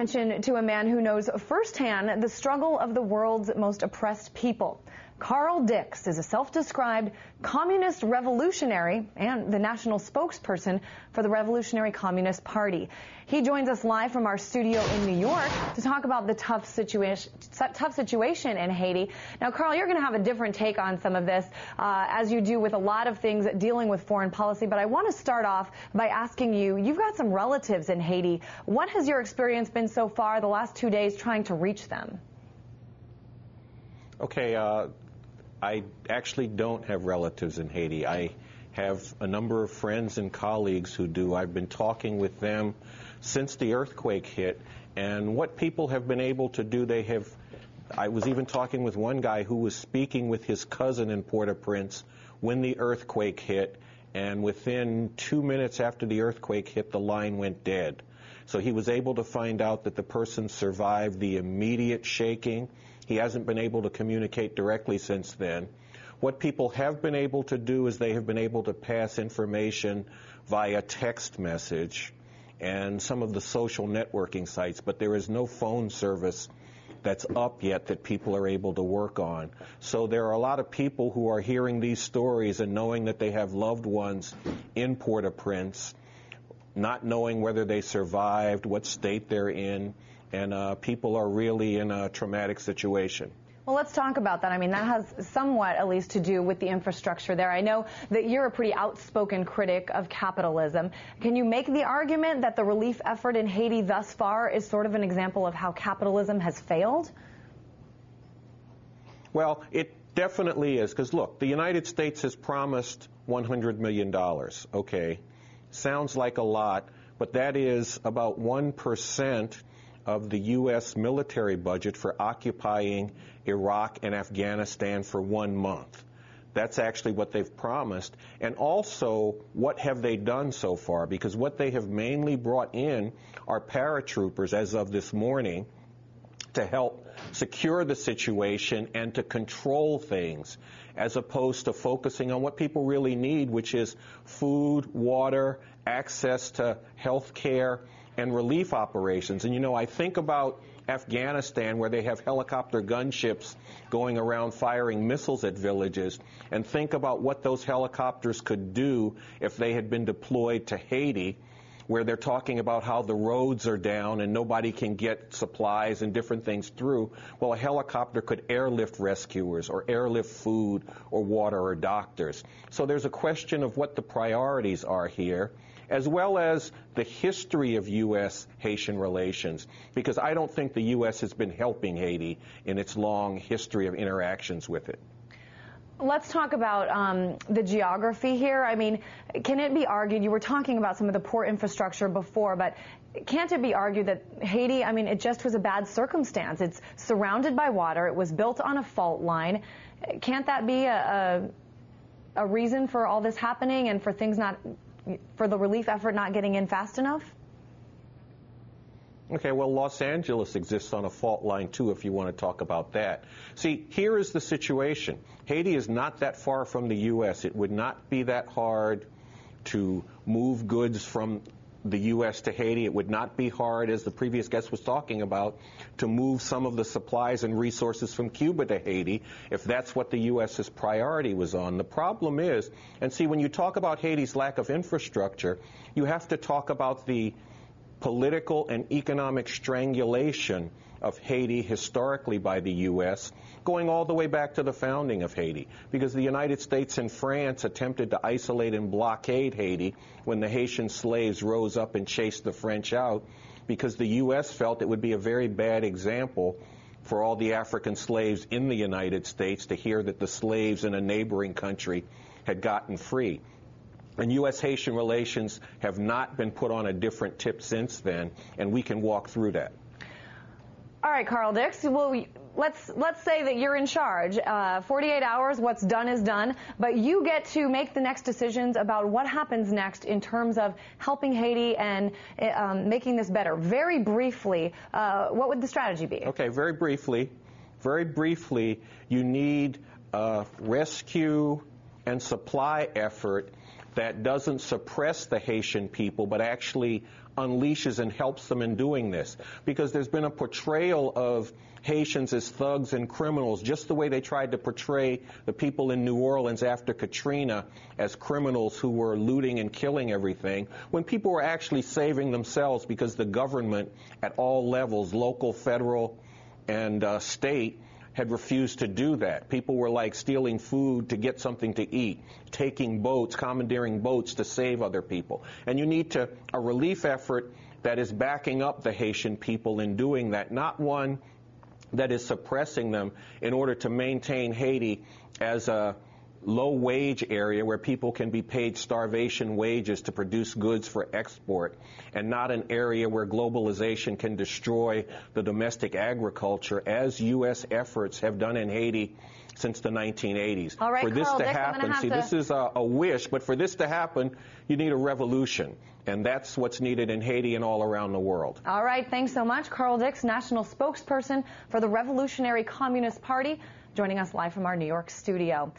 Attention to a man who knows firsthand the struggle of the world's most oppressed people. Carl Dix is a self-described communist revolutionary and the national spokesperson for the Revolutionary Communist Party. He joins us live from our studio in New York to talk about the tough situation in Haiti. Now, Carl, you're going to have a different take on some of this, as you do with a lot of things dealing with foreign policy. But I want to start off by asking you, you've got some relatives in Haiti. What has your experience been so far the last 2 days trying to reach them? Okay, I actually don't have relatives in Haiti. I have a number of friends and colleagues who do. I've been talking with them since the earthquake hit, and what people have been able to do, I was even talking with one guy who was speaking with his cousin in Port-au-Prince when the earthquake hit, and within 2 minutes after the earthquake hit, the line went dead. So he was able to find out that the person survived the immediate shaking. He hasn't been able to communicate directly since then. What people have been able to do is they have been able to pass information via text message and some of the social networking sites, but there is no phone service that's up yet that people are able to work on. So there are a lot of people who are hearing these stories and knowing that they have loved ones in Port-au-Prince, not knowing whether they survived, what state they're in, and people are really in a traumatic situation. Well, let's talk about that. I mean, that has somewhat, at least, to do with the infrastructure there. I know that you're a pretty outspoken critic of capitalism. Can you make the argument that the relief effort in Haiti thus far is sort of an example of how capitalism has failed? Well, it definitely is, because look, the United States has promised $100 million. Okay, sounds like a lot, but that is about 1% of the U.S. military budget for occupying Iraq and Afghanistan for 1 month. That's actually what they've promised. And also, what have they done so far? Because what they have mainly brought in are paratroopers, as of this morning, to help secure the situation and to control things, as opposed to focusing on what people really need, which is food, water, access to health care, and relief operations. And, you know, I think about Afghanistan, where they have helicopter gunships going around firing missiles at villages, and think about what those helicopters could do if they had been deployed to Haiti, where they're talking about how the roads are down and nobody can get supplies and different things through. Well, a helicopter could airlift rescuers or airlift food or water or doctors. So there's a question of what the priorities are here, as well as the history of US-Haitian relations, because I don't think the U.S. has been helping Haiti in its long history of interactions with it. Let's talk about the geography here. I mean, can it be argued, you were talking about some of the poor infrastructure before, but can't it be argued that Haiti, I mean, it just was a bad circumstance? It's surrounded by water. It was built on a fault line. Can't that be a reason for all this happening and for the relief effort not getting in fast enough? Okay, well, Los Angeles exists on a fault line, too, if you want to talk about that. See, here is the situation. Haiti is not that far from the U.S. It would not be that hard to move goods from the U.S. to Haiti. It would not be hard, as the previous guest was talking about, to move some of the supplies and resources from Cuba to Haiti if that's what the U.S.'s priority was on. The problem is, and see, when you talk about Haiti's lack of infrastructure, you have to talk about the political and economic strangulation of Haiti historically by the U.S., going all the way back to the founding of Haiti, because the United States and France attempted to isolate and blockade Haiti when the Haitian slaves rose up and chased the French out, because the U.S. felt it would be a very bad example for all the African slaves in the United States to hear that the slaves in a neighboring country had gotten free. And U.S.-Haitian relations have not been put on a different tip since then, and we can walk through that. All right, Carl Dix, well, let's say that you're in charge. 48 hours, what's done is done, but you get to make the next decisions about what happens next in terms of helping Haiti and making this better. Very briefly, what would the strategy be? Okay, very briefly, you need rescue and supply effort that doesn't suppress the Haitian people, but actually unleashes and helps them in doing this. Because there's been a portrayal of Haitians as thugs and criminals, just the way they tried to portray the people in New Orleans after Katrina as criminals who were looting and killing everything, when people were actually saving themselves because the government at all levels, local, federal, and state, had refused to do that. People were like stealing food to get something to eat, taking boats, commandeering boats to save other people. And you need a relief effort that is backing up the Haitian people in doing that, not one that is suppressing them in order to maintain Haiti as a low-wage area where people can be paid starvation wages to produce goods for export, and not an area where globalization can destroy the domestic agriculture, as U.S. efforts have done in Haiti since the 1980s. All right, for this Carl to Dix, happen, see, this is a wish, but for this to happen, you need a revolution. And that's what's needed in Haiti and all around the world. All right, thanks so much. Carl Dix, national spokesperson for the Revolutionary Communist Party, joining us live from our New York studio.